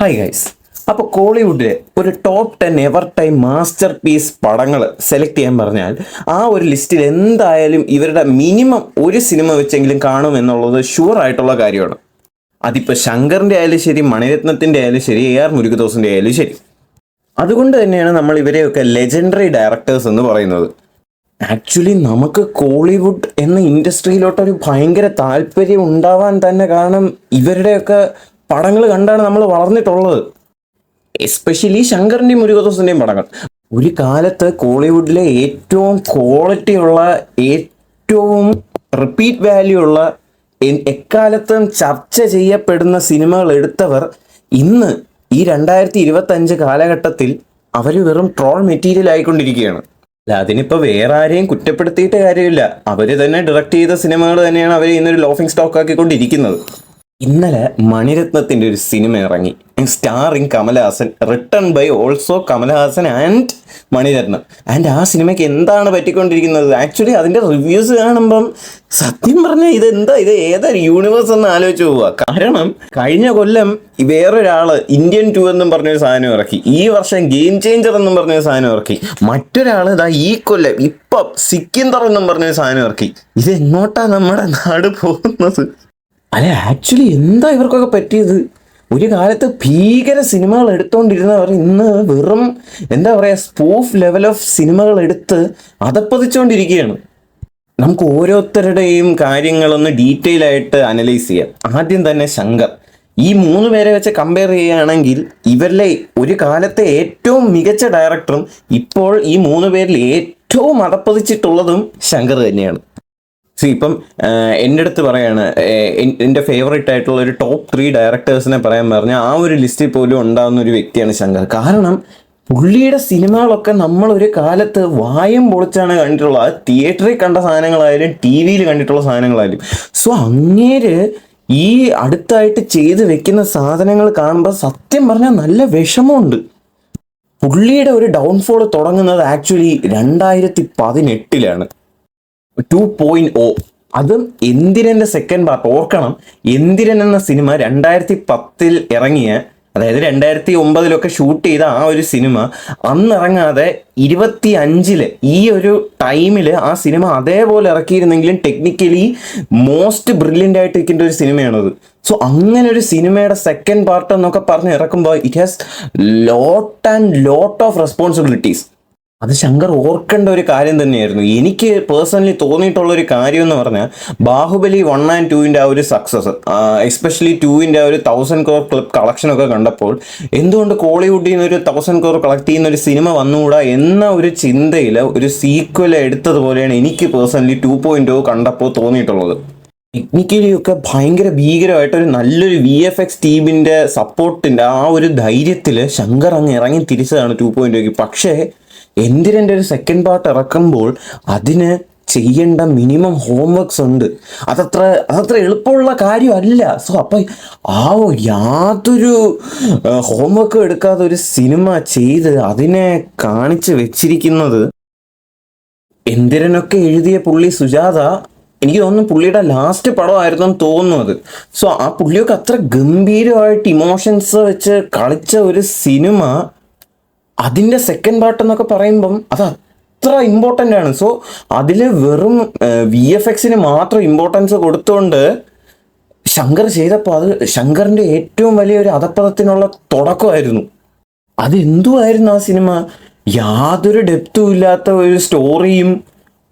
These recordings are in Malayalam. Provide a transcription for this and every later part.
Hi guys. അപ്പോൾ കോളിവുഡിലെ ഒരു top 10 ever time masterpiece പടങ്ങൾ സെലക്ട് ചെയ്യാൻ പറഞ്ഞാൽ ആ ഒരു ലിസ്റ്റിൽ എന്തായാലും ഇവരുടെ മിനിമം ഒരു സിനിമ വെച്ചെങ്കിലും കാണും എന്നുള്ളത് ഷുവർ ആയിട്ടുള്ള കാര്യമാണ്. അതിപ്പോൾ ശങ്കറിൻ്റെ ആയാലും ശരി, മണിരത്നത്തിൻ്റെ ആയാലും ശരി, AR മുരുകദോസിൻ്റെ ആയാലും ശരി. അതുകൊണ്ട് തന്നെയാണ് നമ്മൾ ഇവരെയൊക്കെ ലെജൻഡറി ഡയറക്ടേഴ്സ് എന്ന് പറയുന്നത്. ആക്ച്വലി നമുക്ക് കോളിവുഡ് എന്ന ഇൻഡസ്ട്രിയിലോട്ടൊരു ഭയങ്കര താല്പര്യം ഉണ്ടാവാൻ തന്നെ കാരണം ഇവരുടെയൊക്കെ പടങ്ങൾ കണ്ടാണ് നമ്മൾ വളർന്നിട്ടുള്ളത്. എസ്പെഷ്യലി ശങ്കറിൻ്റെയും മുരുകദോസിൻ്റെയും പടങ്ങൾ. ഒരു കാലത്ത് കോളിവുഡിലെ ഏറ്റവും ക്വാളിറ്റി ഉള്ള, ഏറ്റവും റിപ്പീറ്റ് വാല്യൂ ഉള്ള, എക്കാലത്തും ചർച്ച ചെയ്യപ്പെടുന്ന സിനിമകൾ എടുത്തവർ ഇന്ന് ഈ 2025 കാലഘട്ടത്തിൽ അവർ വെറും ട്രോൾ മെറ്റീരിയൽ ആയിക്കൊണ്ടിരിക്കുകയാണ്. അല്ല, അതിനിപ്പോൾ വേറെ ആരെയും കുറ്റപ്പെടുത്തിയിട്ട് കാര്യമില്ല. അവർ തന്നെ ഡയറക്റ്റ് ചെയ്ത സിനിമകൾ തന്നെയാണ് അവർ ഇന്നൊരു ലോഫിംഗ് സ്റ്റോക്ക് ആക്കിക്കൊണ്ടിരിക്കുന്നത്. ഇന്നലെ മണിരത്നത്തിൻ്റെ ഒരു സിനിമ ഇറങ്ങി, starring Kamal Haasan, written by also Kamal Haasan and Mani Ratnam. And ആ സിനിമയ്ക്ക് എന്താണ് പറ്റിക്കൊണ്ടിരിക്കുന്നത്? ആക്ച്വലി അതിൻ്റെ റിവ്യൂസ് കാണുമ്പം സത്യം പറഞ്ഞാൽ ഇത് ഏതൊരു യൂണിവേഴ്സ് എന്ന് ആലോചിച്ച് പോവുക. കാരണം കഴിഞ്ഞ കൊല്ലം വേറൊരാൾ ഇന്ത്യൻ 2 എന്നും പറഞ്ഞൊരു സാധനം ഇറക്കി, ഈ വർഷം ഗെയിം ചേഞ്ചർ എന്നും പറഞ്ഞൊരു സാധനം ഇറക്കി, മറ്റൊരാൾ ഇതാ ഈ കൊല്ലം ഇപ്പം സിക്കിന്ദർ എന്നും പറഞ്ഞൊരു സാധനം ഇറക്കി. ഇത് എങ്ങോട്ടാണ് നമ്മുടെ നാട് പോകുന്നത്? അല്ലെ, ആക്ച്വലി എന്താ ഇവർക്കൊക്കെ പറ്റിയത്? ഒരു കാലത്ത് ഭീകര സിനിമകൾ എടുത്തുകൊണ്ടിരുന്നവർ ഇന്ന് വെറും എന്താ പറയുക, സ്പൂഫ് ലെവൽ ഓഫ് സിനിമകൾ എടുത്ത് അതപ്പതിച്ചുകൊണ്ടിരിക്കുകയാണ്. നമുക്ക് ഓരോരുത്തരുടെയും കാര്യങ്ങളൊന്ന് ഡീറ്റെയിൽ ആയിട്ട് അനലൈസ് ചെയ്യാം. ആദ്യം തന്നെ ശങ്കർ. ഈ 3 പേരെ വെച്ച് കമ്പയർ ചെയ്യുകയാണെങ്കിൽ ഇവരിലെ ഒരു കാലത്തെ ഏറ്റവും മികച്ച ഡയറക്ടറും ഇപ്പോൾ ഈ 3 പേരിൽ ഏറ്റവും അതപ്പതിച്ചിട്ടുള്ളതും ശങ്കർ തന്നെയാണ്. ഇപ്പം എൻ്റെ അടുത്ത് പറയാണ്, എൻ്റെ ഫേവറേറ്റ് ആയിട്ടുള്ള ഒരു ടോപ്പ് 3 ഡയറക്ടേഴ്സിനെ പറയാൻ പറഞ്ഞാൽ ആ ഒരു ലിസ്റ്റിൽ പോലും ഉണ്ടാകുന്ന ഒരു വ്യക്തിയാണ് ശങ്കർ. കാരണം പുള്ളിയുടെ സിനിമകളൊക്കെ നമ്മളൊരു കാലത്ത് വായം പൊളിച്ചാണ് കണ്ടിട്ടുള്ളത്. അത് തിയേറ്ററിൽ കണ്ട സാധനങ്ങളായാലും TV-യിൽ കണ്ടിട്ടുള്ള സാധനങ്ങളായാലും. സോ അങ്ങേര് ഈ അടുത്തായിട്ട് ചെയ്ത് വെക്കുന്ന സാധനങ്ങൾ കാണുമ്പോൾ സത്യം പറഞ്ഞാൽ നല്ല വിഷമമുണ്ട്. പുള്ളിയുടെ ഒരു ഡൗൺഫോൾ തുടങ്ങുന്നത് ആക്ച്വലി 2018-ലാണ്. 2.0. അതും എന്തിരൻ്റെ സെക്കൻഡ് പാർട്ട്. ഓർക്കണം, എന്തിരൻ എന്ന സിനിമ 2010-ൽ ഇറങ്ങിയ, അതായത് 2009-ലൊക്കെ ഷൂട്ട് ചെയ്ത ആ ഒരു സിനിമ അന്നിറങ്ങാതെ 25-ല് ഈ ഒരു ടൈമിൽ ആ സിനിമ അതേപോലെ ഇറക്കിയിരുന്നെങ്കിലും ടെക്നിക്കലി മോസ്റ്റ് ബ്രില്യൻ്റ് ആയിട്ട് ഇരിക്കേണ്ട ഒരു സിനിമയാണത്. സോ അങ്ങനെ ഒരു സിനിമയുടെ സെക്കൻഡ് പാർട്ട് എന്നൊക്കെ പറഞ്ഞ് ഇറക്കുമ്പോൾ it has lot of responsibilities. അത് ശങ്കർ ഓർക്കേണ്ട ഒരു കാര്യം തന്നെയായിരുന്നു. എനിക്ക് പേഴ്സണലി തോന്നിയിട്ടുള്ളൊരു കാര്യം എന്ന് പറഞ്ഞാൽ ബാഹുബലി 1 and 2-ൻ്റെ ആ ഒരു സക്സസ്, എസ്പെഷ്യലി 2-ൻ്റെ ആ ഒരു 1000 crore ക്ലബ് കളക്ഷനൊക്കെ കണ്ടപ്പോൾ എന്തുകൊണ്ട് കോളിവുഡിൽ നിന്ന് ഒരു 1000 crore കളക്ട് ചെയ്യുന്ന ഒരു സിനിമ വന്നുകൂടാ എന്ന ഒരു ചിന്തയിൽ ഒരു സീക്വൽ എടുത്തതുപോലെയാണ് എനിക്ക് പേഴ്സണലി 2.0 കണ്ടപ്പോൾ തോന്നിയിട്ടുള്ളത്. ടെക്നിക്കലി ഒക്കെ ഭയങ്കര ഭീകരമായിട്ടൊരു നല്ലൊരു VFX ടീമിൻ്റെ സപ്പോർട്ടിൻ്റെ ആ ഒരു ധൈര്യത്തിൽ ശങ്കർ അങ്ങ് ഇറങ്ങി തിരിച്ചതാണ് 2.0. പക്ഷേ എന്തിരൻ്റെ ഒരു സെക്കൻഡ് പാർട്ട് ഇറക്കുമ്പോൾ അതിന് ചെയ്യേണ്ട മിനിമം ഹോംവർക്ക്സ് ഉണ്ട്. അതത്ര എളുപ്പമുള്ള കാര്യമല്ല. സോ അപ്പം യാതൊരു ഹോംവർക്കും എടുക്കാതെ ഒരു സിനിമ ചെയ്ത് അതിനെ കാണിച്ച് വെച്ചിരിക്കുന്നത്. എന്തിരനൊക്കെ എഴുതിയ പുള്ളി സുജാത, എനിക്ക് തോന്നുന്നു പുള്ളിയുടെ ലാസ്റ്റ് പടമായിരുന്നു തോന്നുന്നത്. സോ ആ പുള്ളിയൊക്കെ അത്ര ഗംഭീരമായിട്ട് ഇമോഷൻസ് വെച്ച് കളിച്ച ഒരു സിനിമ, അതിൻ്റെ സെക്കൻഡ് പാർട്ട് എന്നൊക്കെ പറയുമ്പം അത് അത്ര ഇമ്പോർട്ടൻ്റ് ആണ്. സോ അതിൽ വെറും VFX-ന് മാത്രം ഇമ്പോർട്ടൻസ് കൊടുത്തുകൊണ്ട് ശങ്കർ ചെയ്തപ്പോൾ അത് ശങ്കറിൻ്റെ ഏറ്റവും വലിയൊരു അധപ്പതത്തിനുള്ള തുടക്കമായിരുന്നു. അതെന്തുമായിരുന്നു ആ സിനിമ? യാതൊരു ഡെപ്തും ഇല്ലാത്ത ഒരു സ്റ്റോറിയും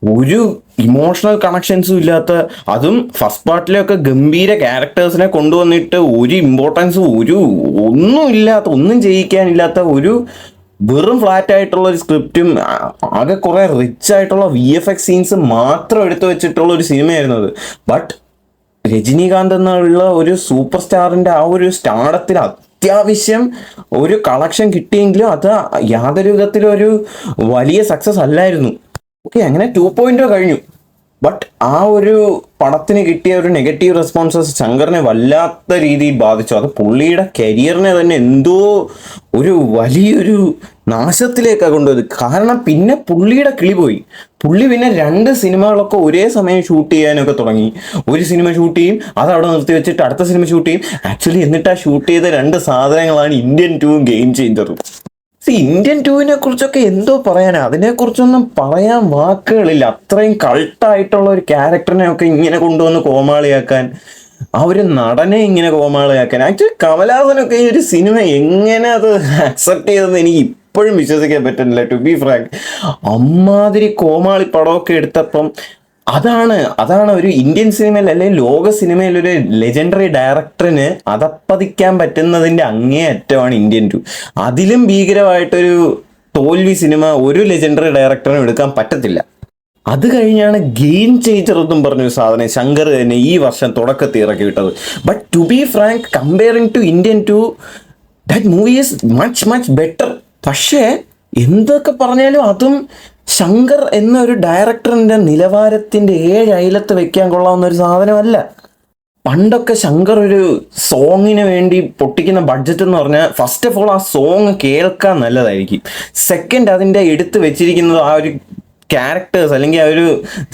ഒരു ഇമോഷണൽ കണക്ഷൻസും ഇല്ലാത്ത, അതും ഫസ്റ്റ് പാർട്ടിലൊക്കെ ഗംഭീര ക്യാരക്ടേഴ്സിനെ കൊണ്ടുവന്നിട്ട് ഒരു ഇമ്പോർട്ടൻസും ഒന്നും ചെയ്യിക്കാനില്ലാത്ത ഒരു വെറും ഫ്ലാറ്റ് ആയിട്ടുള്ള ഒരു സ്ക്രിപ്റ്റും ആകെ കുറേ റിച്ച് ആയിട്ടുള്ള VFX സീൻസ് മാത്രം എടുത്തു വെച്ചിട്ടുള്ള ഒരു സിനിമയായിരുന്നു അത്. ബട്ട് രജനീകാന്ത് എന്നുള്ള ഒരു സൂപ്പർ സ്റ്റാറിൻ്റെ ആ ഒരു സ്റ്റാർഡത്തിൽ അത്യാവശ്യം ഒരു കളക്ഷൻ കിട്ടിയെങ്കിലും അത് യാതൊരു വിധത്തിലും ഒരു വലിയ സക്സസ് അല്ലായിരുന്നു. ഓക്കെ, അങ്ങനെ 2.0 കഴിഞ്ഞു. ബട്ട് ആ ഒരു പടത്തിന് കിട്ടിയ ഒരു നെഗറ്റീവ് റെസ്പോൺസസ് ശങ്കറിനെ വല്ലാത്ത രീതിയിൽ ബാധിച്ചു. അത് പുള്ളിയുടെ കരിയറിനെ തന്നെ എന്തോ ഒരു വലിയൊരു നാശത്തിലേക്കാണ് കൊണ്ടുപോയത്. കാരണം പിന്നെ പുള്ളിയുടെ കിളി പോയി. പുള്ളി പിന്നെ 2 സിനിമകളൊക്കെ ഒരേ സമയം ഷൂട്ട് ചെയ്യാനൊക്കെ തുടങ്ങി. ഒരു സിനിമ ഷൂട്ട് ചെയ്യും, അത് അവിടെ നിർത്തി വെച്ചിട്ട് അടുത്ത സിനിമ ഷൂട്ട് ചെയ്യും. ആക്ച്വലി എന്നിട്ട് ആ ഷൂട്ട് ചെയ്ത 2 സാധനങ്ങളാണ് ഇന്ത്യൻ 2 ഗെയിം ചേഞ്ചറും. ഇന്ത്യൻ 2വിനെ കുറിച്ചൊക്കെ എന്തോ പറയാനാ, അതിനെക്കുറിച്ചൊന്നും പറയാൻ വാക്കുകളില്ല. അത്രയും കൾട്ടായിട്ടുള്ള ഒരു ക്യാരക്ടറിനെ ഒക്കെ ഇങ്ങനെ കൊണ്ടുവന്ന് കോമാളിയാക്കാൻ, ആ ഒരു നടനെ ഇങ്ങനെ കോമാളിയാക്കാൻ. ആക്ച്വലി കമലഹാസനൊക്കെ ഈ ഒരു സിനിമ എങ്ങനെ അത് അക്സെപ്റ്റ് ചെയ്തെന്ന് എനിക്ക് ഇപ്പോഴും വിശ്വസിക്കാൻ പറ്റുന്നില്ല, ടു ബി ഫ്രാങ്ക്. അമ്മാതിരി കോമാളി പടമൊക്കെ എടുത്തപ്പം അതാണ് ഒരു ഇന്ത്യൻ സിനിമയിൽ അല്ലെങ്കിൽ ലോക സിനിമയിൽ ഒരു ലെജൻഡറി ഡയറക്ടറിന് അതപ്പതിക്കാൻ പറ്റുന്നതിൻ്റെ അങ്ങേ അറ്റമാണ് ഇന്ത്യൻ 2. അതിലും ഭീകരമായിട്ടൊരു തോൽവി സിനിമ ഒരു ലെജൻഡറി ഡയറക്ടറിനും എടുക്കാൻ പറ്റത്തില്ല. അത് കഴിഞ്ഞാണ് ഗെയിം ചേഞ്ചർ എന്നും പറഞ്ഞൊരു സാധനം ശങ്കർ തന്നെ ഈ വർഷം തുടക്കത്തിൽ ഇറക്കി വിട്ടത്. But to be frank, comparing to Indian 2, that movie is much better. പക്ഷേ എന്തൊക്കെ പറഞ്ഞാലും അതും ശങ്കർ എന്നൊരു ഡയറക്ടറിൻ്റെ നിലവാരത്തിൻ്റെ 7 അയലത്ത് വെക്കാൻ കൊള്ളാവുന്ന ഒരു സാധനമല്ല. പണ്ടൊക്കെ ശങ്കർ ഒരു സോങ്ങിന് വേണ്ടി പൊട്ടിക്കുന്ന ബഡ്ജറ്റ് എന്ന് പറഞ്ഞാൽ, ഫസ്റ്റ് ഓഫ് ഓൾ ആ സോങ് കേൾക്കാൻ നല്ലതായിരിക്കും. സെക്കൻഡ്, അതിൻ്റെ എടുത്ത് വെച്ചിരിക്കുന്നത് ആ ഒരു ക്യാരക്ടേഴ്സ് അല്ലെങ്കിൽ ആ ഒരു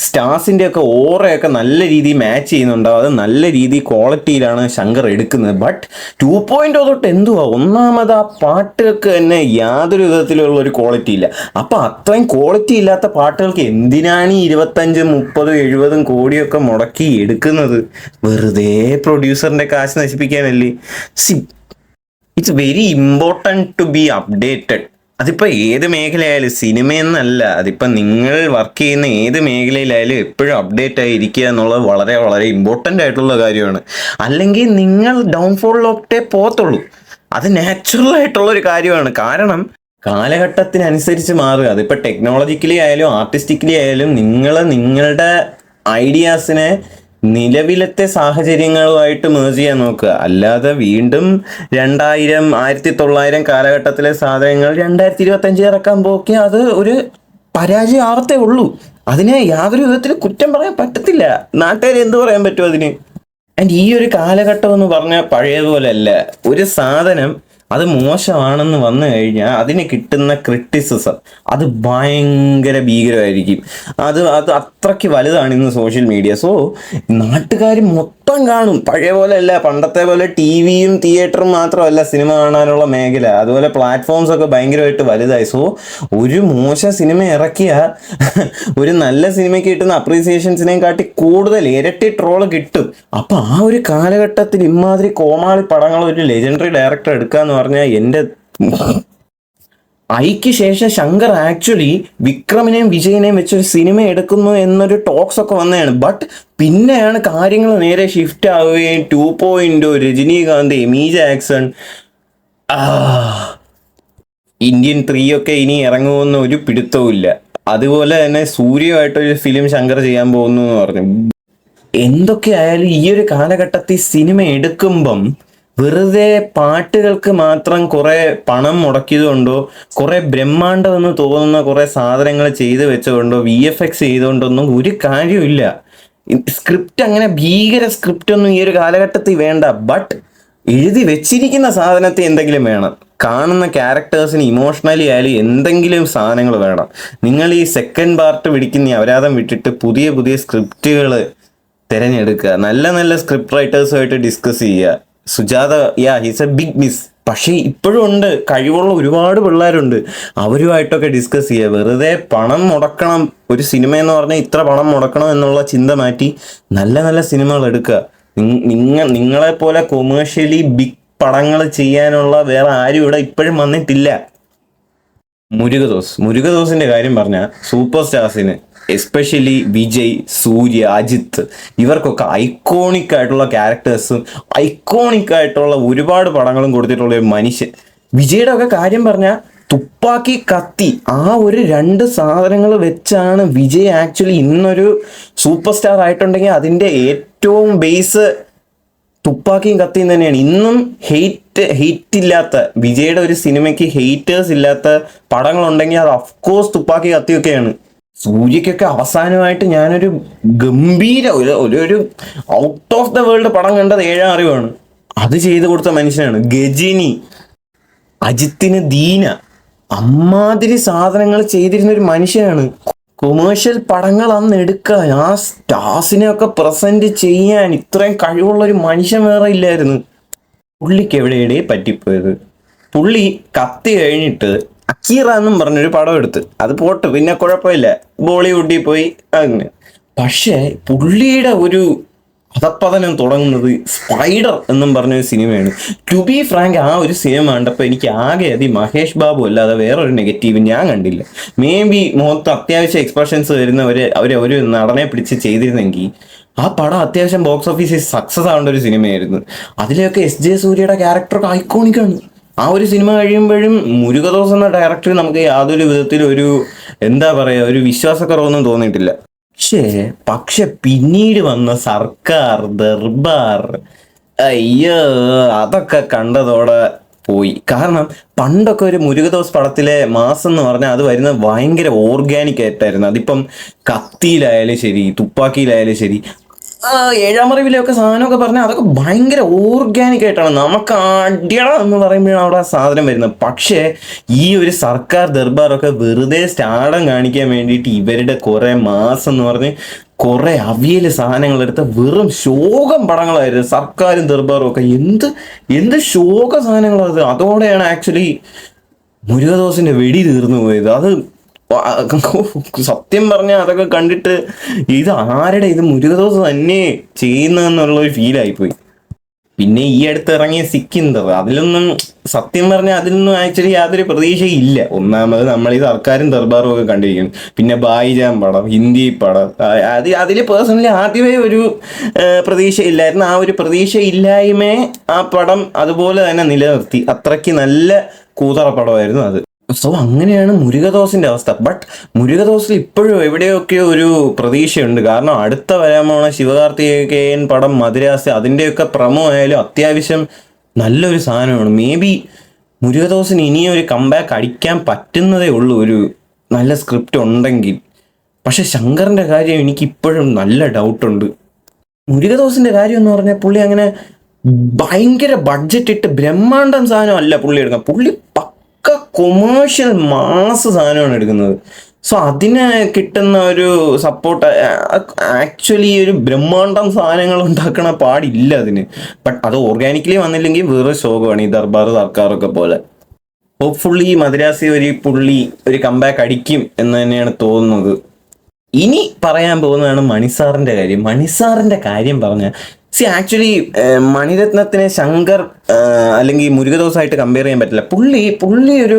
സ്റ്റാർസിൻ്റെ ഒക്കെ ഓറയൊക്കെ നല്ല രീതിയിൽ മാച്ച് ചെയ്യുന്നുണ്ടാവും. അത് നല്ല രീതിയിൽ ക്വാളിറ്റിയിലാണ് ശങ്കർ എടുക്കുന്നത്. ബട്ട് 2.0 തൊട്ട് എന്തുവാ, ഒന്നാമത് ആ പാട്ടുകൾക്ക് തന്നെ യാതൊരു വിധത്തിലുള്ള ഒരു ക്വാളിറ്റി ഇല്ല. അപ്പം അത്രയും ക്വാളിറ്റി ഇല്ലാത്ത പാട്ടുകൾക്ക് എന്തിനാണ് 25, 30, 70 കോടിയൊക്കെ മുടക്കി എടുക്കുന്നത്? വെറുതെ പ്രൊഡ്യൂസറിൻ്റെ കാശ് നശിപ്പിക്കാനല്ലേ. It's very important to be updated. അതിപ്പോൾ ഏത് മേഖലയായാലും, സിനിമയെന്നല്ല, അതിപ്പോൾ നിങ്ങൾ വർക്ക് ചെയ്യുന്ന ഏത് മേഖലയിലായാലും എപ്പോഴും അപ്ഡേറ്റ് ആയിരിക്കുക എന്നുള്ളത് വളരെ വളരെ ഇമ്പോർട്ടൻ്റ് ആയിട്ടുള്ള കാര്യമാണ്. അല്ലെങ്കിൽ നിങ്ങൾ ഡൗൺഫോളിലോട്ടേ പോകത്തുള്ളൂ. അത് നാച്ചുറൽ ആയിട്ടുള്ളൊരു കാര്യമാണ്. കാരണം കാലഘട്ടത്തിനനുസരിച്ച് മാറുക. അതിപ്പോൾ ടെക്നോളജിക്കലി ആയാലും ആർട്ടിസ്റ്റിക്കലി ആയാലും നിങ്ങളുടെ ഐഡിയാസിനെ നിലവിലത്തെ സാഹചര്യങ്ങളുമായിട്ട് മേർജ് ചെയ്യാൻ നോക്കുക. അല്ലാതെ വീണ്ടും 2000, 1900 കാലഘട്ടത്തിലെ സാധനങ്ങൾ 2025 ഇറക്കാൻ പോക്കി അത് ഒരു പരാജയം ആവത്തേ ഉള്ളൂ. അതിനെ യാതൊരു വിധത്തിൽ കുറ്റം പറയാൻ പറ്റത്തില്ല. നാട്ടുകാർ എന്ത് പറയാൻ പറ്റും അതിന്? ആൻഡ് ഈ ഒരു കാലഘട്ടം എന്ന് പറഞ്ഞാൽ പഴയതുപോലെ അല്ല. ഒരു സാധനം അത് മോശമാണെന്ന് വന്നു കഴിഞ്ഞാൽ അതിന് കിട്ടുന്ന ക്രിറ്റിസിസം അത് ഭയങ്കര ഭീകരമായിരിക്കും. അത് അത്രയ്ക്ക് വലുതാണ് ഇന്ന് സോഷ്യൽ മീഡിയ. സോ നാട്ടുകാർ മൊത്തം കാണും. പഴയ പോലെ അല്ല, പണ്ടത്തെ പോലെ ടിവിയും തിയേറ്ററും മാത്രമല്ല സിനിമ കാണാനുള്ള മേഖല. അതുപോലെ പ്ലാറ്റ്ഫോംസ് ഒക്കെ ഭയങ്കരമായിട്ട് വലുതായി. സോ ഒരു മോശം സിനിമ ഇറക്കിയ ഒരു നല്ല സിനിമയ്ക്ക് കിട്ടുന്ന അപ്രീസിയേഷൻസിനെയും കാട്ടി കൂടുതൽ ഇരട്ടി ട്രോള് കിട്ടും. അപ്പം ആ ഒരു കാലഘട്ടത്തിൽ ഇമാതിരി കോമാളി പടങ്ങൾ ഒരു ലെജൻഡറി ഡയറക്ടർ എടുക്കുക എന്ന് പറഞ്ഞാൽ, എൻ്റെ ഐക്ക് ശേഷം ശങ്കർ ആക്ച്വലി വിക്രമിനെയും വിജയിനെയും വെച്ചൊരു സിനിമ എടുക്കുന്നു എന്നൊരു ടോക്സ് ഒക്കെ വന്നതാണ്. ബട്ട് പിന്നെയാണ് കാര്യങ്ങൾ നേരെ ഷിഫ്റ്റ് ആവുകയും 2.0, രജനീകാന്ത്, എമി ജാക്സൺ, ഇന്ത്യൻ 3 ഒക്കെ ഇനി ഇറങ്ങുമെന്ന് ഒരു പിടുത്തവും ഇല്ല. അതുപോലെ തന്നെ സൂര്യമായിട്ടൊരു ഫിലിം ശങ്കർ ചെയ്യാൻ പോകുന്നു എന്ന് പറഞ്ഞു. എന്തൊക്കെ ആയാലും ഈ ഒരു കാലഘട്ടത്തിൽ സിനിമ എടുക്കുമ്പം വെറുതെ പാട്ടുകൾക്ക് മാത്രം കുറെ പണം മുടക്കിയതുകൊണ്ടോ, കുറെ ബ്രഹ്മാണ്ഡമെന്ന് തോന്നുന്ന കുറെ സാധനങ്ങൾ ചെയ്തു വെച്ചതുകൊണ്ടോ, VFX ചെയ്തുകൊണ്ടൊന്നും ഒരു കാര്യമില്ല. സ്ക്രിപ്റ്റ് അങ്ങനെ ഭീകര സ്ക്രിപ്റ്റ് ഒന്നും ഈ ഒരു കാലഘട്ടത്തിൽ വേണ്ട. ബട്ട് എഴുതി വെച്ചിരിക്കുന്ന സാധനത്തിൽ എന്തെങ്കിലും വേണം. കാണുന്ന ക്യാരക്ടേഴ്സിന് ഇമോഷണലി ആയാലും എന്തെങ്കിലും സാധനങ്ങൾ വേണം. നിങ്ങൾ ഈ സെക്കൻഡ് പാർട്ട് പിടിക്കുന്ന അപരാധം വിട്ടിട്ട് പുതിയ പുതിയ സ്ക്രിപ്റ്റുകൾ തിരഞ്ഞെടുക്കുക. നല്ല നല്ല സ്ക്രിപ്റ്റ് റൈറ്റേഴ്സുമായിട്ട് ഡിസ്കസ് ചെയ്യുക. Sujatha, he's a big miss. പക്ഷേ ഇപ്പോഴും ഉണ്ട്, കഴിവുള്ള ഒരുപാട് പിള്ളേരുണ്ട്. അവരുമായിട്ടൊക്കെ ഡിസ്കസ് ചെയ്യുക. വെറുതെ പണം മുടക്കണം, ഒരു സിനിമ എന്ന് പറഞ്ഞാൽ ഇത്ര പണം മുടക്കണം എന്നുള്ള ചിന്ത മാറ്റി നല്ല നല്ല സിനിമകൾ എടുക്കുക. നിങ്ങളെപ്പോലെ കൊമേഴ്ഷ്യലി ബിഗ് പടങ്ങൾ ചെയ്യാനുള്ള വേറെ ആരും ഇവിടെ ഇപ്പോഴും വന്നിട്ടില്ല. മുരുകദോസിന്റെ കാര്യം പറഞ്ഞാൽ സൂപ്പർ സ്റ്റാർസിന്, എസ്പെഷ്യലി വിജയ്, സൂര്യ, അജിത്ത്, ഇവർക്കൊക്കെ ഐക്കോണിക് ആയിട്ടുള്ള ക്യാരക്ടേഴ്സും ഐക്കോണിക് ആയിട്ടുള്ള ഒരുപാട് പടങ്ങളും കൊടുത്തിട്ടുള്ള ഒരു മനുഷ്യൻ. വിജയുടെ ഒക്കെ കാര്യം പറഞ്ഞാൽ തുപ്പാക്കി, കത്തി, ആ ഒരു 2 സാധനങ്ങൾ വെച്ചാണ് വിജയ് ആക്ച്വലി ഇന്നൊരു സൂപ്പർ സ്റ്റാർ ആയിട്ടുണ്ടെങ്കിൽ അതിൻ്റെ ഏറ്റവും ബേസ് തുപ്പാക്കിയും കത്തിയും തന്നെയാണ്. ഇന്നും ഹെയ്റ്റ് ഇല്ലാത്ത വിജയുടെ ഒരു സിനിമയ്ക്ക് ഹെയ്റ്റേഴ്സ് ഇല്ലാത്ത പടങ്ങളുണ്ടെങ്കിൽ അത് അഫ്കോഴ്സ് തുപ്പാക്കി കത്തിയൊക്കെയാണ്. സൂര്യക്കൊക്കെ അവസാനമായിട്ട് ഞാനൊരു ഗംഭീര ഒരു ഔട്ട് ഓഫ് ദ വേൾഡ് പടം കണ്ടത് 7 അറിവാണ്. അത് ചെയ്തു കൊടുത്ത മനുഷ്യനാണ്. ഗജിനി, അജിത്തിന് ദീന, അമ്മാതിരി സാധനങ്ങൾ ചെയ്തിരുന്ന ഒരു മനുഷ്യനാണ്. കൊമേഴ്ഷ്യൽ പടങ്ങൾ അന്ന് എടുക്കാൻ ആ സ്റ്റാർസിനെയൊക്കെ പ്രസന്റ് ചെയ്യാൻ ഇത്രയും കഴിവുള്ള ഒരു മനുഷ്യൻ വേറെ ഇല്ലായിരുന്നു. പുള്ളിക്ക് എവിടെയുടെ പറ്റിപ്പോയത്, പുള്ളി കത്തി കഴിഞ്ഞിട്ട് അക്കീറ എന്നും പറഞ്ഞൊരു പടം എടുത്ത്, അത് പോട്ട്, പിന്നെ കുഴപ്പമില്ല, ബോളിവുഡിൽ പോയി അങ്ങനെ. പക്ഷേ പുള്ളിയുടെ ഒരു അധപ്പതനം തുടങ്ങുന്നത് സ്പൈഡർ എന്നും പറഞ്ഞൊരു സിനിമയാണ്. ടു ബി ഫ്രാങ്ക്, ആ ഒരു സിനിമ കണ്ടപ്പോൾ എനിക്ക് ആകെ മഹേഷ് ബാബു അല്ലാതെ വേറൊരു നെഗറ്റീവ് ഞാൻ കണ്ടില്ല. മേ ബി മുഖത്ത് അത്യാവശ്യം എക്സ്പ്രഷൻസ് വരുന്നവര് അവരെ ഒരു നടനെ പിടിച്ച് ചെയ്തിരുന്നെങ്കിൽ ആ പടം അത്യാവശ്യം ബോക്സ് ഓഫീസിൽ സക്സസ് ആവേണ്ട ഒരു സിനിമയായിരുന്നു. അതിലെയൊക്കെ എസ് ജെ സൂര്യയുടെ ക്യാരക്ടറൊക്കെ ഐക്കോണിക്കാണ്. ആ ഒരു സിനിമ കഴിയുമ്പോഴും മുരുകദോസ് എന്ന ഡയറക്ടർ നമുക്ക് യാതൊരു വിധത്തിലും ഒരു എന്താ പറയുക, ഒരു വിശ്വാസക്കുറവൊന്നും തോന്നിയിട്ടില്ല. പക്ഷെ പിന്നീട് വന്ന സർക്കാർ ദർബാർ, അയ്യോ, അതൊക്കെ കണ്ടതോടെ പോയി. കാരണം പണ്ടൊക്കെ ഒരു മുരുകദോസ് പടത്തിലെ മാസം എന്ന് പറഞ്ഞാൽ അത് വരുന്നത് ഭയങ്കര ഓർഗാനിക് ആയിട്ടായിരുന്നു. അതിപ്പം കത്തിയിലായാലും ശരി, തുപ്പാക്കിയിലായാലും ശരി, ഏഴാം അറിവിലൊക്കെ സാധനമൊക്കെ പറഞ്ഞാൽ അതൊക്കെ ഭയങ്കര ഓർഗാനിക് ആയിട്ടാണ് നമുക്ക് അടിയട എന്ന് പറയുമ്പോഴാണ് അവിടെ ആ സാധനം വരുന്നത്. പക്ഷേ ഈ ഒരു സർക്കാർ ദർബാറൊക്കെ വെറുതെ സ്റ്റാർഡം കാണിക്കാൻ വേണ്ടിയിട്ട് ഇവരുടെ കുറെ മാസം എന്ന് പറഞ്ഞ് കുറെ അവിയൽ സാധനങ്ങളെടുത്ത വെറും ശോകം പടങ്ങളായിരുന്നു. സർക്കാരും ദർബാറും ഒക്കെ എന്ത് ശോക സാധനങ്ങളത്. അതോടെയാണ് ആക്ച്വലി മുരുകദോസിന്റെ വെടി തീർന്നു പോയത്. അത് സത്യം പറഞ്ഞാൽ അതൊക്കെ കണ്ടിട്ട് ഇത് മുരുകദോസ് തന്നെ ചെയ്യുന്നതെന്നുള്ളൊരു ഫീലായിപ്പോയി. പിന്നെ ഈ അടുത്ത് ഇറങ്ങിയ സിക്കിന്ദർ, അതിലൊന്നും സത്യം പറഞ്ഞാൽ അതിലൊന്നും ആക്ച്വലി യാതൊരു പ്രതീക്ഷയില്ല. ഒന്നാമത് നമ്മൾ ഈ സർക്കാരും ദർബാറും ഒക്കെ കണ്ടിരിക്കുന്നു. പിന്നെ ബായിജാൻ പടം, ഹിന്ദി പടം, അതിൽ പേഴ്സണലി ആദ്യമേ ഒരു പ്രതീക്ഷ ഇല്ലായിരുന്നു. ആ ഒരു പ്രതീക്ഷ ഇല്ലായ്മയെ ആ പടം അതുപോലെ തന്നെ നിലനിർത്തി. അത്രയ്ക്ക് നല്ല കൂതറ പടമായിരുന്നു അത്. സോ അങ്ങനെയാണ് മുരുകദോസിന്റെ അവസ്ഥ. ബട്ട് മുരുകദോസിൽ ഇപ്പോഴും എവിടെയൊക്കെയോ ഒരു പ്രതീക്ഷയുണ്ട്. കാരണം അടുത്ത വരാൻ പോണ ശിവകാർത്തികേയൻ പടം മദിരാസി, അതിൻ്റെയൊക്കെ പ്രമോ ആയാലും അത്യാവശ്യം നല്ലൊരു സാധനമാണ്. മേ ബി മുരുകദോസിന് ഇനിയും ഒരു കംബാക്ക് അടിക്കാൻ പറ്റുന്നതേ ഉള്ളൂ ഒരു നല്ല സ്ക്രിപ്റ്റ് ഉണ്ടെങ്കിൽ. പക്ഷെ ശങ്കറിന്റെ കാര്യം എനിക്ക് ഇപ്പോഴും നല്ല ഡൗട്ടുണ്ട്. മുരുകദോസിന്റെ കാര്യം എന്ന് പറഞ്ഞാൽ പുള്ളി അങ്ങനെ ഭയങ്കര ബഡ്ജറ്റ് ഇട്ട് ബ്രഹ്മാണ്ടം സാധനം അല്ല പുള്ളി എടുക്കാം. പുള്ളി കൊമേഴ്ഷ്യൽ മാസ് സാധനമാണ് എടുക്കുന്നത്. സോ അതിന് കിട്ടുന്ന ഒരു സപ്പോർട്ട് ആക്ച്വലി ഒരു ബ്രഹ്മാണ്ടം സാധനങ്ങൾ ഉണ്ടാക്കണ പാടില്ല അതിന്. ബട്ട് അത് ഓർഗാനിക്കലി വന്നില്ലെങ്കിൽ വേറെ ശോകമാണ് ഈ ദർബാർ സർക്കാരൊക്കെ പോലെ. ഹോപ്പ്ഫുള്ളി മദ്രാസി ഒരു കംബാക്ക് അടിക്കും എന്ന് തന്നെയാണ് തോന്നുന്നത്. ഇനി പറയാൻ പോകുന്നതാണ് മണിസാറിന്റെ കാര്യം പറഞ്ഞാൽ ആക്ച്വലി മണിരത്നത്തിനെ ശങ്കർ അല്ലെങ്കിൽ മുരുകദോസായിട്ട് കമ്പയർ ചെയ്യാൻ പറ്റില്ല. പുള്ളി ഒരു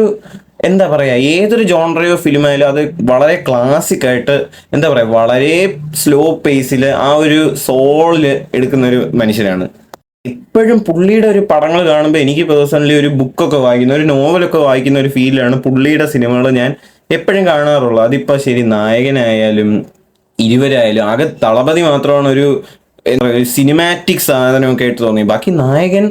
എന്താ പറയുക, ഏതൊരു ജോൺറയോ ഫിലിമായാലും അത് വളരെ ക്ലാസിക് ആയിട്ട് എന്താ പറയുക, വളരെ സ്ലോ പേസിൽ ആ ഒരു സോളിൽ എടുക്കുന്ന ഒരു മനുഷ്യനാണ്. ഇപ്പോഴും പുള്ളിയുടെ ഒരു പടങ്ങൾ കാണുമ്പോൾ എനിക്ക് പേഴ്സണലി ഒരു ബുക്കൊക്കെ വായിക്കുന്ന, ഒരു നോവലൊക്കെ വായിക്കുന്ന ഒരു ഫീലാണ് പുള്ളിയുടെ സിനിമകൾ ഞാൻ എപ്പോഴും കാണാറുള്ളത്. അതിപ്പോൾ ശരി നായകനായാലും ഇരുവരായാലും. ആകെ തളപതി മാത്രമാണ് ഒരു സിനിമാറ്റിക് സാധനമൊക്കെ ആയിട്ട് തോന്നി. ബാക്കി നായകൻ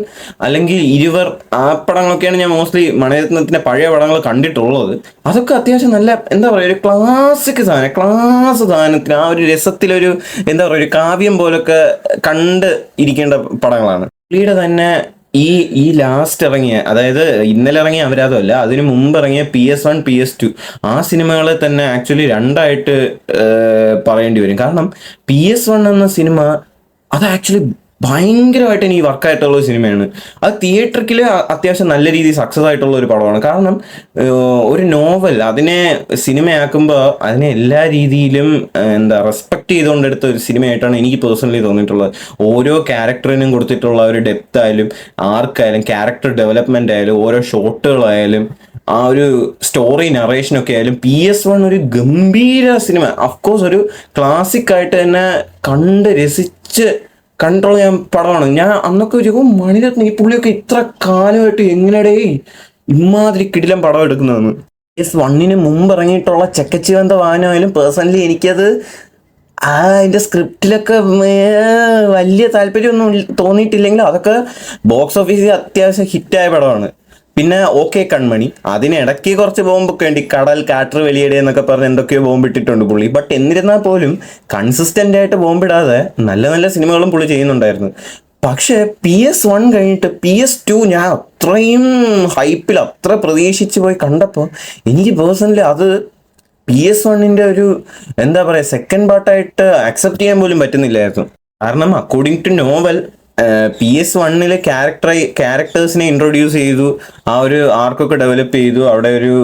അല്ലെങ്കിൽ ഇരുവർ, ആ പടങ്ങളൊക്കെയാണ് ഞാൻ മോസ്റ്റ്ലി മണിരത്നത്തിന്റെ പഴയ പടങ്ങൾ കണ്ടിട്ടുള്ളത്. അതൊക്കെ അത്യാവശ്യം നല്ല എന്താ പറയുക, ഒരു ക്ലാസ് സാധനത്തിന് ആ ഒരു രസത്തിലൊരു എന്താ പറയുക, ഒരു കാവ്യം പോലൊക്കെ കണ്ട് ഇരിക്കേണ്ട പടങ്ങളാണ്. പുള്ളിയുടെ തന്നെ ഈ ലാസ്റ്റ് ഇറങ്ങിയ, അതായത് ഇന്നലെ ഇറങ്ങിയ അപരാധമല്ല, അതിന് മുമ്പ് ഇറങ്ങിയ PS1 PS2 ആ സിനിമകളെ തന്നെ ആക്ച്വലി രണ്ടായിട്ട് പറയേണ്ടി വരും. കാരണം PS1 എന്ന സിനിമ അത് ആക്ച്വലി ഭയങ്കരമായിട്ട് എനിക്ക് വർക്കായിട്ടുള്ള ഒരു സിനിമയാണ്. അത് തിയേറ്ററിൽ അത്യാവശ്യം നല്ല രീതിയിൽ സക്സസ് ആയിട്ടുള്ള ഒരു പടമാണ്. കാരണം ഒരു നോവൽ അതിനെ സിനിമയാക്കുമ്പോൾ അതിനെ എല്ലാ രീതിയിലും റെസ്പെക്ട് ചെയ്തുകൊണ്ടെടുത്ത ഒരു സിനിമയായിട്ടാണ് എനിക്ക് പേഴ്സണലി തോന്നിയിട്ടുള്ളത്. ഓരോ ക്യാരക്ടറിനും കൊടുത്തിട്ടുള്ള ഒരു ഡെപ്ത് ആയാലും ആർക്കായാലും ക്യാരക്ടർ ഡെവലപ്മെന്റ് ആയാലും ഓരോ ഷോട്ടുകളായാലും ആ ഒരു സ്റ്റോറി നറേഷനൊക്കെ ആയാലും PS1 ഒരു ഗംഭീര സിനിമ. അഫ്കോഴ്സ് ഒരു ക്ലാസിക് ആയിട്ട് തന്നെ കണ്ട് രസിച്ച് കൺട്രോൾ ചെയ്യാൻ പടമാണ്. ഞാൻ അന്നൊക്കെ ഒരു മണിരത്നം ഈ പുള്ളിയൊക്കെ ഇത്ര കാലമായിട്ട് എങ്ങനെയടേ ഇമാതിരി കിടിലം പടം എടുക്കുന്നതെന്ന്. PS1 മുമ്പ് ഇറങ്ങിയിട്ടുള്ള ചെക്കച്ചിവന്ത വാഹനമായാലും പേഴ്സണലി എനിക്കത് അതിൻ്റെ സ്ക്രിപ്റ്റിലൊക്കെ വലിയ താല്പര്യമൊന്നും തോന്നിയിട്ടില്ലെങ്കിലും അതൊക്കെ ബോക്സ് ഓഫീസിൽ അത്യാവശ്യം ഹിറ്റായ പടമാണ്. പിന്നെ ഓക്കെ കൺമണി, അതിനിടയ്ക്ക് കുറച്ച് ബോംബൊക്കെ ഉണ്ട്, കടൽ കാറ്റർ വലിയടെ എന്നൊക്കെ പറഞ്ഞ് എന്തൊക്കെയോ ബോംബിട്ടിട്ടുണ്ട് പുള്ളി. ബട്ട് എന്നിരുന്നാൽ പോലും കൺസിസ്റ്റന്റ് ആയിട്ട് ബോംബിടാതെ നല്ല നല്ല സിനിമകളും പുള്ളി ചെയ്യുന്നുണ്ടായിരുന്നു. പക്ഷെ PS1 കഴിഞ്ഞിട്ട് PS2 ഞാൻ അത്രയും ഹൈപ്പിൽ അത്ര പ്രതീക്ഷിച്ച് പോയി കണ്ടപ്പോൾ എനിക്ക് പേഴ്സണലി അത് PS1 ഒരു എന്താ പറയുക സെക്കൻഡ് പാർട്ടായിട്ട് അക്സെപ്റ്റ് ചെയ്യാൻ പോലും പറ്റുന്നില്ലായിരുന്നു. കാരണം അക്കോർഡിംഗ് ടു നോവൽ PS1 ക്യാരക്ടേഴ്സിനെ ഇൻട്രൊഡ്യൂസ് ചെയ്തു, ആ ഒരു ആർക്കൊക്കെ ഡെവലപ്പ് ചെയ്തു, അവിടെ ഒരു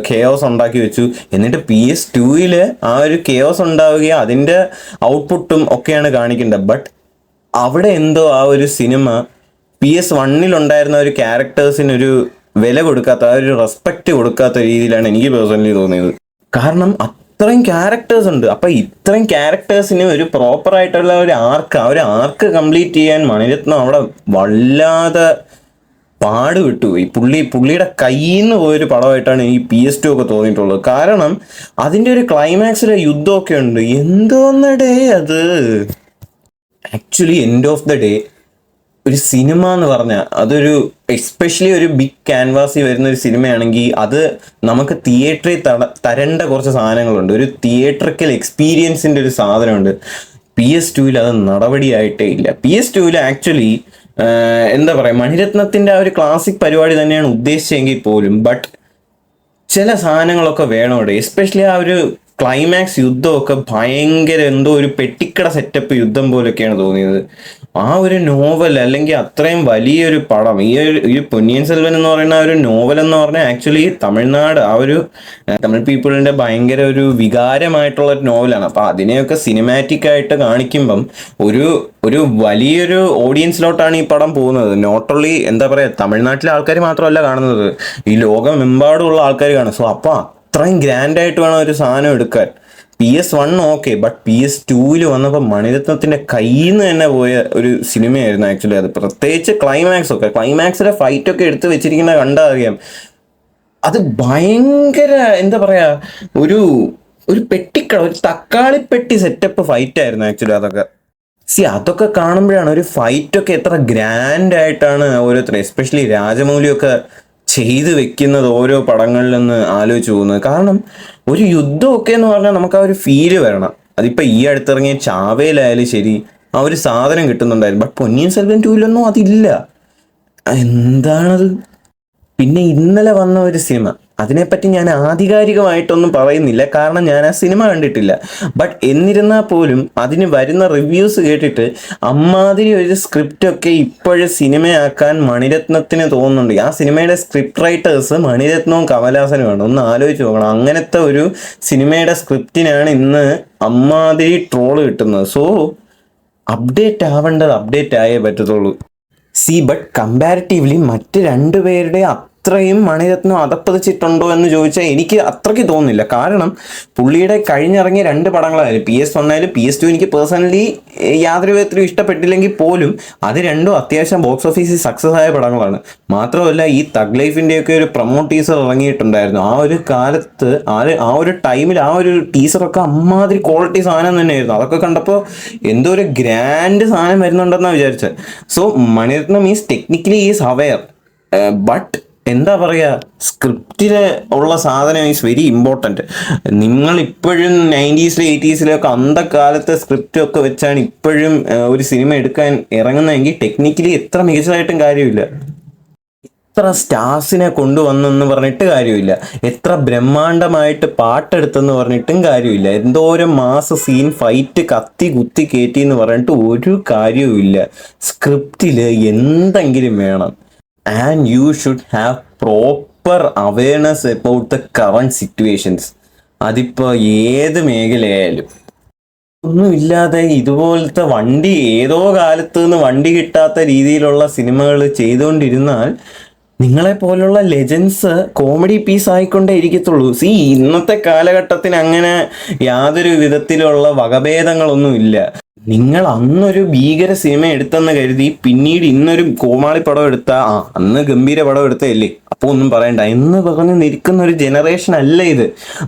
കെയോസ് ഉണ്ടാക്കി വെച്ചു. എന്നിട്ട് PS2 ആ ഒരു കെയോസ് ഉണ്ടാവുകയും അതിൻ്റെ ഔട്ട്പുട്ടും ഒക്കെയാണ് കാണിക്കേണ്ടത്. ബട്ട് അവിടെ എന്തോ ആ ഒരു സിനിമ PS1 ഉണ്ടായിരുന്ന ഒരു ക്യാരക്ടേഴ്സിനൊരു വില കൊടുക്കാത്ത, ആ ഒരു റെസ്പെക്റ്റ് കൊടുക്കാത്ത രീതിയിലാണ് എനിക്ക് പേഴ്സണലി തോന്നിയത്. കാരണം അത്രയും ക്യാരക്ടേഴ്സ് ഉണ്ട്. അപ്പൊ ഇത്രയും ക്യാരക്ടേഴ്സിന് ഒരു പ്രോപ്പർ ആയിട്ടുള്ള ആ ഒരു ആർക്ക് കംപ്ലീറ്റ് ചെയ്യാൻ മണിരത്നം അവിടെ വല്ലാതെ പാടുവിട്ടുപോയി. പുള്ളിയുടെ കയ്യിൽ നിന്ന് പോയൊരു പടമായിട്ടാണ് എനിക്ക് PS2 ഒക്കെ തോന്നിയിട്ടുള്ളത്. കാരണം അതിൻ്റെ ഒരു ക്ലൈമാക്സിലെ യുദ്ധമൊക്കെ ഉണ്ട്. എന്തോന്നടേ അത് actually end of the day ഒരു സിനിമ എന്ന് പറഞ്ഞാൽ അതൊരു എസ്പെഷ്യലി ഒരു ബിഗ് ക്യാൻവാസിൽ വരുന്ന ഒരു സിനിമയാണെങ്കിൽ അത് നമുക്ക് തിയേറ്ററിൽ തരേണ്ട കുറച്ച് സാധനങ്ങളുണ്ട്. ഒരു തിയേറ്ററിക്കൽ എക്സ്പീരിയൻസിൻ്റെ ഒരു സാധനമുണ്ട്. PS2 അത് നടപടിയായിട്ടേ ഇല്ല. PS2 ആക്ച്വലി എന്താ പറയുക, മണിരത്നത്തിൻ്റെ ആ ഒരു ക്ലാസിക് പരിപാടി തന്നെയാണ് ഉദ്ദേശിച്ചെങ്കിൽ പോലും ബട്ട് ചില സാധനങ്ങളൊക്കെ വേണം അവിടെ. എസ്പെഷ്യലി ആ ഒരു ക്ലൈമാക്സ് യുദ്ധമൊക്കെ ഭയങ്കര എന്തോ ഒരു പെട്ടിക്കട സെറ്റപ്പ് യുദ്ധം പോലൊക്കെയാണ് തോന്നിയത്. ആ ഒരു നോവൽ അല്ലെങ്കിൽ അത്രയും വലിയൊരു പടം, ഈ പൊന്നിയിൻ സെൽവൻ എന്ന് പറയുന്ന ഒരു നോവൽ എന്ന് പറഞ്ഞാൽ ആക്ച്വലി തമിഴ്നാട് ആ ഒരു തമിഴ് പീപ്പിളിന്റെ ഭയങ്കര ഒരു വികാരമായിട്ടുള്ള ഒരു നോവലാണ്. അപ്പൊ അതിനെയൊക്കെ സിനിമാറ്റിക് ആയിട്ട് കാണിക്കുമ്പം ഒരു വലിയൊരു ഓഡിയൻസിലോട്ടാണ് ഈ പടം പോകുന്നത്. നോട്ട് ഓൺലി എന്താ പറയുക, തമിഴ്നാട്ടിലെ ആൾക്കാർ മാത്രമല്ല കാണുന്നത്, ഈ ലോകമെമ്പാടുമുള്ള ആൾക്കാർ കാണും. സോ അപ്പോൾ അത്രയും ഗ്രാൻഡായിട്ട് വേണം ഒരു സാധനം എടുക്കാൻ. PS1 ഓക്കെ, ബട്ട് PS2 വന്നപ്പോൾ മണിരത്നത്തിന്റെ കയ്യിൽ നിന്ന് തന്നെ പോയ ഒരു സിനിമയായിരുന്നു ആക്ച്വലി അത്. പ്രത്യേകിച്ച് ക്ലൈമാക്സിലെ ഫൈറ്റൊക്കെ എടുത്ത് വെച്ചിരിക്കുന്ന കണ്ടാൽ അറിയാം. അത് ഭയങ്കര എന്താ പറയാ, ഒരു പെട്ടിക്കട, ഒരു തക്കാളിപ്പെട്ടി സെറ്റപ്പ് ഫൈറ്റ് ആയിരുന്നു ആക്ച്വലി അതൊക്കെ. അതൊക്കെ കാണുമ്പോഴാണ് ഒരു ഫൈറ്റൊക്കെ എത്ര ഗ്രാൻഡ് ആയിട്ടാണ് ഓരോരുത്തർ, എസ്പെഷ്യലി രാജമൗലിയൊക്കെ ചെയ്ത് വെക്കുന്നത് ഓരോ പടങ്ങളിൽ നിന്ന് ആലോചിച്ച് പോകുന്നത്. കാരണം ഒരു യുദ്ധമൊക്കെ എന്ന് പറഞ്ഞാൽ നമുക്ക് ആ ഒരു ഫീല് വരണം. അതിപ്പോൾ ഈ അടുത്തിറങ്ങിയ ചാവേലായാലും ശരി ആ ഒരു സാധനം കിട്ടുന്നുണ്ടായിരുന്നു. ബട്ട് പൊന്നിയിൻ സെൽവൻ 2 അതില്ല. എന്താണത്? പിന്നെ ഇന്നലെ വന്ന ഒരു സിനിമ, അതിനെപ്പറ്റി ഞാൻ ആധികാരികമായിട്ടൊന്നും പറയുന്നില്ല, കാരണം ഞാൻ ആ സിനിമ കണ്ടിട്ടില്ല. ബട്ട് എന്നിരുന്നാൽ പോലും അതിന് വരുന്ന റിവ്യൂസ് കേട്ടിട്ട് അമ്മാതിരി ഒരു സ്ക്രിപ്റ്റൊക്കെ ഇപ്പോഴും സിനിമയാക്കാൻ മണിരത്നത്തിന് തോന്നുന്നുണ്ട്. ആ സിനിമയുടെ സ്ക്രിപ്റ്റ് റൈറ്റേഴ്സ് മണിരത്നവും കമലഹാസനുമാണ്. ഒന്ന് ആലോചിച്ച് നോക്കണം, അങ്ങനത്തെ ഒരു സിനിമയുടെ സ്ക്രിപ്റ്റിനാണ് ഇന്ന് അമ്മാതിരി ട്രോള് കിട്ടുന്നത്. സോ അപ്ഡേറ്റ് ആവേണ്ടത് അപ്ഡേറ്റ് ആയേ പറ്റത്തുള്ളൂ. ബട്ട് കമ്പാരിറ്റീവ്ലി മറ്റ് രണ്ടുപേരുടെ അത്രയും മണിരത്നം അതപ്പതിച്ചിട്ടുണ്ടോ എന്ന് ചോദിച്ചാൽ എനിക്ക് അത്രയ്ക്ക് തോന്നുന്നില്ല. കാരണം പുള്ളിയുടെ കഴിഞ്ഞിറങ്ങിയ 2 പടങ്ങളായാലും PS1 ആയാലും PS2 എനിക്ക് പേഴ്സണലി യാതൊരു വിധത്തിലും ഇഷ്ടപ്പെട്ടില്ലെങ്കിൽ പോലും അത് രണ്ടും അത്യാവശ്യം ബോക്സ് ഓഫീസിൽ സക്സസ് ആയ പടങ്ങളാണ്. മാത്രമല്ല ഈ തഗ് ലൈഫിൻ്റെയൊക്കെ ഒരു പ്രൊമോ ടീസർ ഇറങ്ങിയിട്ടുണ്ടായിരുന്നു. ആ ഒരു കാലത്ത് ആ ഒരു ടൈമിൽ ആ ഒരു ടീസറൊക്കെ അമ്മാതിരി ക്വാളിറ്റി സാധനം തന്നെയായിരുന്നു. അതൊക്കെ കണ്ടപ്പോൾ എന്തോ ഒരു ഗ്രാൻഡ് സാധനം വരുന്നുണ്ടെന്നാണ് വിചാരിച്ചത്. So Mani Ratnam is technically is aware, but എന്താ പറയുക, സ്ക്രിപ്റ്റിൽ ഉള്ള സാധനം ഈസ് വെരി ഇമ്പോർട്ടൻറ്റ്. നിങ്ങൾ ഇപ്പോഴും 90s 80s അന്തക്കാലത്തെ സ്ക്രിപ്റ്റ് ഒക്കെ വെച്ചാണ് ഇപ്പോഴും ഒരു സിനിമ എടുക്കാൻ ഇറങ്ങുന്നതെങ്കിൽ ടെക്നിക്കലി എത്ര മികച്ചതായിട്ടും കാര്യമില്ല. എത്ര സ്റ്റാർസിനെ കൊണ്ടുവന്നെന്ന് പറഞ്ഞിട്ട് കാര്യമില്ല, എത്ര ബ്രഹ്മാണ്ഡമായിട്ട് പാട്ടെടുത്തെന്ന് പറഞ്ഞിട്ടും കാര്യമില്ല, എന്തോരം മാസ സീൻ ഫൈറ്റ് കത്തി കുത്തി കയറ്റി എന്ന് പറഞ്ഞിട്ട് ഒരു കാര്യവുമില്ല. സ്ക്രിപ്റ്റിൽ എന്തെങ്കിലും വേണം. And you should have proper awareness about the current situations. അതിപ്പോൾ ഏത് മേഖലയായാലും ഒന്നുമില്ലാതെ ഇതുപോലത്തെ വണ്ടി ഏതോ കാലത്ത് നിന്ന് വണ്ടി കിട്ടാത്ത രീതിയിലുള്ള സിനിമകൾ ചെയ്തുകൊണ്ടിരുന്നാൽ നിങ്ങളെ പോലുള്ള ലെജൻസ് കോമഡി പീസ് ആയിക്കൊണ്ടേ ഇരിക്കത്തുള്ളൂ. ഇന്നത്തെ കാലഘട്ടത്തിന് അങ്ങനെ യാതൊരു വിധത്തിലുള്ള വകഭേദങ്ങളൊന്നും ഇല്ല. നിങ്ങൾ അന്നൊരു ഭീകര സിനിമ എടുത്തെന്ന് കരുതി പിന്നീട് ഇന്നൊരു കോമാളി പടം എടുത്താ അന്ന് ഗംഭീര പടം എടുത്തല്ലേ അപ്പോൾ ഒന്നും പറയണ്ട എന്ന് പറഞ്ഞ് നിൽക്കുന്ന ഒരു ജനറേഷൻ അല്ല ഇത്.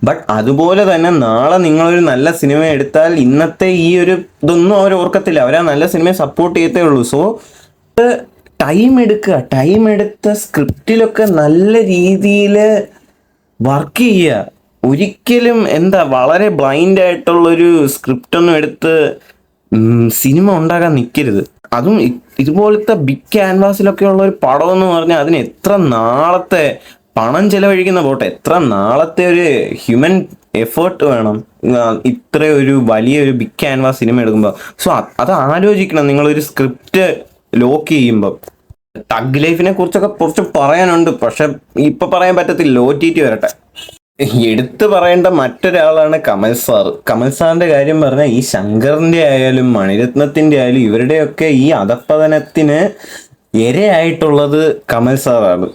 ബട്ട് അതുപോലെ തന്നെ നാളെ നിങ്ങളൊരു നല്ല സിനിമ എടുത്താൽ ഇന്നത്തെ ഈ ഒരു ഇതൊന്നും അവർ ഓർക്കത്തില്ല, അവരാ നല്ല സിനിമയെ സപ്പോർട്ട് ചെയ്യത്തേ ഉള്ളൂ. സോ ടൈം എടുത്ത സ്ക്രിപ്റ്റിലൊക്കെ നല്ല രീതിയിൽ വർക്ക് ചെയ്യുക. ഒരിക്കലും വളരെ ബ്ലൈൻഡ് ആയിട്ടുള്ളൊരു സ്ക്രിപ്റ്റ് ഒന്നും എടുത്ത് സിനിമ ഉണ്ടാകാൻ നിൽക്കരുത്. അതും ഇതുപോലത്തെ ബിഗ് ക്യാൻവാസിലൊക്കെ ഉള്ള ഒരു പടം എന്ന് പറഞ്ഞാൽ അതിന് എത്ര നാളത്തെ പണം ചെലവഴിക്കുന്ന പോട്ടെ, എത്ര നാളത്തെ ഒരു ഹ്യൂമൻ എഫേർട്ട് വേണം ഇത്ര ഒരു വലിയൊരു ബിഗ് ക്യാൻവാസ് സിനിമ എടുക്കുമ്പോൾ. സോ അത് ആലോചിക്കണം നിങ്ങളൊരു സ്ക്രിപ്റ്റ് ലോക്ക് ചെയ്യുമ്പോൾ. തഗ് ലൈഫിനെ കുറിച്ചൊക്കെ കുറച്ച് പറയാനുണ്ട്, പക്ഷെ ഇപ്പൊ പറയാൻ പറ്റത്തില്ല, OTT വരട്ടെ. എടുത്തു പറയേണ്ട മറ്റൊരാളാണ് കമൽ സാർ. കമൽ സാറിന്റെ കാര്യം പറഞ്ഞാൽ ഈ ശങ്കറിന്റെ ആയാലും മണിരത്നത്തിന്റെ ആയാലും ഇവരുടെയൊക്കെ ഈ അധപ്പതനത്തിന് ഇരയായിട്ടുള്ളത് കമൽ സാറാണ്.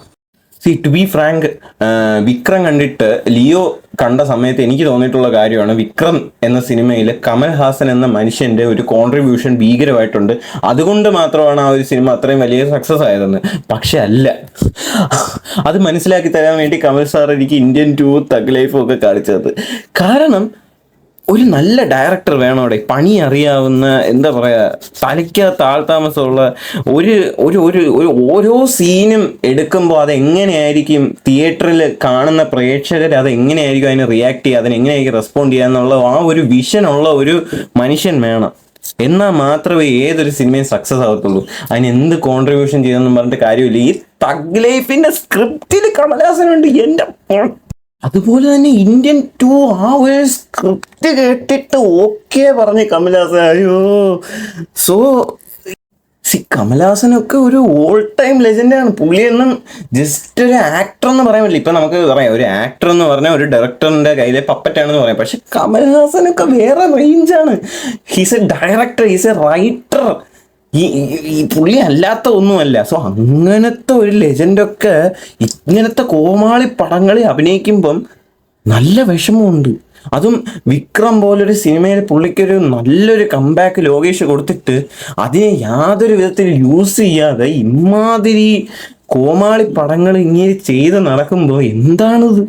ടു ബി ഫ്രാങ്ക്, വിക്രം കണ്ടിട്ട് ലിയോ കണ്ട സമയത്ത് എനിക്ക് തോന്നിയിട്ടുള്ള കാര്യമാണ്, വിക്രം എന്ന സിനിമയിൽ കമൽ ഹാസൻ എന്ന മനുഷ്യന്റെ ഒരു കോൺട്രിബ്യൂഷൻ ഭീകരമായിട്ടുണ്ട്. അതുകൊണ്ട് മാത്രമാണ് ആ ഒരു സിനിമ അത്രയും വലിയ സക്സസ് ആയതെന്ന്. പക്ഷെ അല്ല, അത് മനസ്സിലാക്കി തരാൻ വേണ്ടി കമൽ സാർ എനിക്ക് ഇന്ത്യൻ 2 തഗ് ലൈഫും ഒക്കെ കാണിച്ചത്. കാരണം ഒരു നല്ല ഡയറക്ടർ വേണം അവിടെ, പണി അറിയാവുന്ന, എന്താ പറയുക, തലയ്ക്കകത്ത് ആൾതാമസമുള്ള ഒരു ഒരു ഒരു ഒരു ഓരോ സീനും എടുക്കുമ്പോൾ അതെങ്ങനെയായിരിക്കും തിയേറ്ററിൽ കാണുന്ന പ്രേക്ഷകർ അതെങ്ങനെയായിരിക്കും അതിന് റിയാക്ട് ചെയ്യുക, അതിനെങ്ങനെയായിരിക്കും റെസ്പോണ്ട് ചെയ്യുക എന്നുള്ള ആ ഒരു വിഷനുള്ള ഒരു മനുഷ്യൻ വേണം. എന്നാൽ മാത്രമേ ഏതൊരു സിനിമയും സക്സസ് ആകത്തുള്ളൂ. അതിന് എന്ത് കോൺട്രിബ്യൂഷൻ ചെയ്തെന്നും പറഞ്ഞിട്ട് കാര്യമില്ല. ഈ തഗ് ലൈഫിന്റെ സ്ക്രിപ്റ്റിൽ കമലഹാസനുണ്ട് എൻ്റെ. അതുപോലെ തന്നെ ഇന്ത്യൻ 2 ആ ഒരു സ്ക്രിപ്റ്റ് കേട്ടിട്ട് ഓക്കെ പറഞ്ഞ് കമലഹാസൻ. അയ്യോ, സോ കമലഹാസനൊക്കെ ഒരു ഓൾ ടൈം ലെജൻഡാണ്. പുള്ളിയൊന്നും ജസ്റ്റ് ഒരു ആക്ടർ എന്ന് പറയാൻ പറ്റില്ല. ഇപ്പൊ നമുക്ക് പറയാം ഒരു ആക്ടർ എന്ന് പറഞ്ഞാൽ ഒരു ഡയറക്ടറിന്റെ കയ്യിലെ പപ്പറ്റാണെന്ന് പറയാം. പക്ഷെ കമലഹാസനൊക്കെ വേറെ റേഞ്ചാണ്. He's a director, he's a writer. ഈ പുള്ളി അല്ലാത്ത ഒന്നുമല്ല. സോ അങ്ങനത്തെ ഒരു ലെജൻഡൊക്കെ ഇങ്ങനത്തെ കോമാളി പടങ്ങളിൽ അഭിനയിക്കുമ്പം നല്ല വിഷമമുണ്ട്. അതും വിക്രം പോലൊരു സിനിമയിൽ പുള്ളിക്കൊരു നല്ലൊരു കംബാക്ക് ലോകേഷ് കൊടുത്തിട്ട് അതിനെ യാതൊരു വിധത്തിൽ യൂസ് ചെയ്യാതെ ഇമാതിരി കോമാളി പടങ്ങൾ ഇങ്ങനെ ചെയ്ത് നടക്കുമ്പോൾ എന്താണിത്?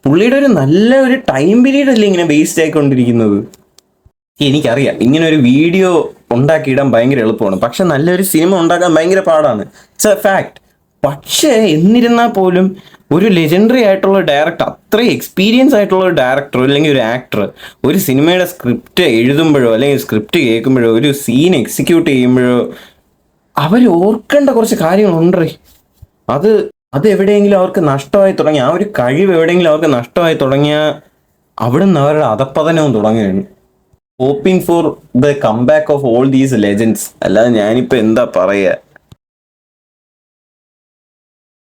പുള്ളിയുടെ ഒരു നല്ല ഒരു ടൈം പീരീഡ് അല്ലേ ഇങ്ങനെ വേസ്റ്റ് ആയിക്കൊണ്ടിരിക്കുന്നത്. എനിക്കറിയാം ഇങ്ങനെ ഒരു വീഡിയോ ഉണ്ടാക്കിയിടാൻ ഭയങ്കര എളുപ്പമാണ്, പക്ഷെ നല്ലൊരു സിനിമ ഉണ്ടാക്കാൻ ഭയങ്കര പാടാണ്. It's A fact. പക്ഷേ എന്നിരുന്നാൽ പോലും ഒരു ലെജൻഡറി ആയിട്ടുള്ള ഡയറക്ടർ, അത്രയും എക്സ്പീരിയൻസ് ആയിട്ടുള്ള ഒരു ഡയറക്ടർ അല്ലെങ്കിൽ ഒരു ആക്ടർ ഒരു സിനിമയുടെ സ്ക്രിപ്റ്റ് എഴുതുമ്പോഴോ അല്ലെങ്കിൽ സ്ക്രിപ്റ്റ് കേൾക്കുമ്പോഴോ ഒരു സീൻ എക്സിക്യൂട്ട് ചെയ്യുമ്പോഴോ അവർ ഓർക്കേണ്ട കുറച്ച് കാര്യങ്ങളുണ്ടേ. അത് എവിടെയെങ്കിലും അവർക്ക് നഷ്ടമായി തുടങ്ങി, ആ ഒരു കഴിവ് എവിടെയെങ്കിലും അവർക്ക് നഷ്ടമായി തുടങ്ങിയാൽ അവിടെ നിന്ന് അവരുടെ അധപ്പതനവും തുടങ്ങുകയാണ്. Hoping for the comeback of all these legends. അല്ലാതെ ഞാനിപ്പോൾ എന്താ പറയുക.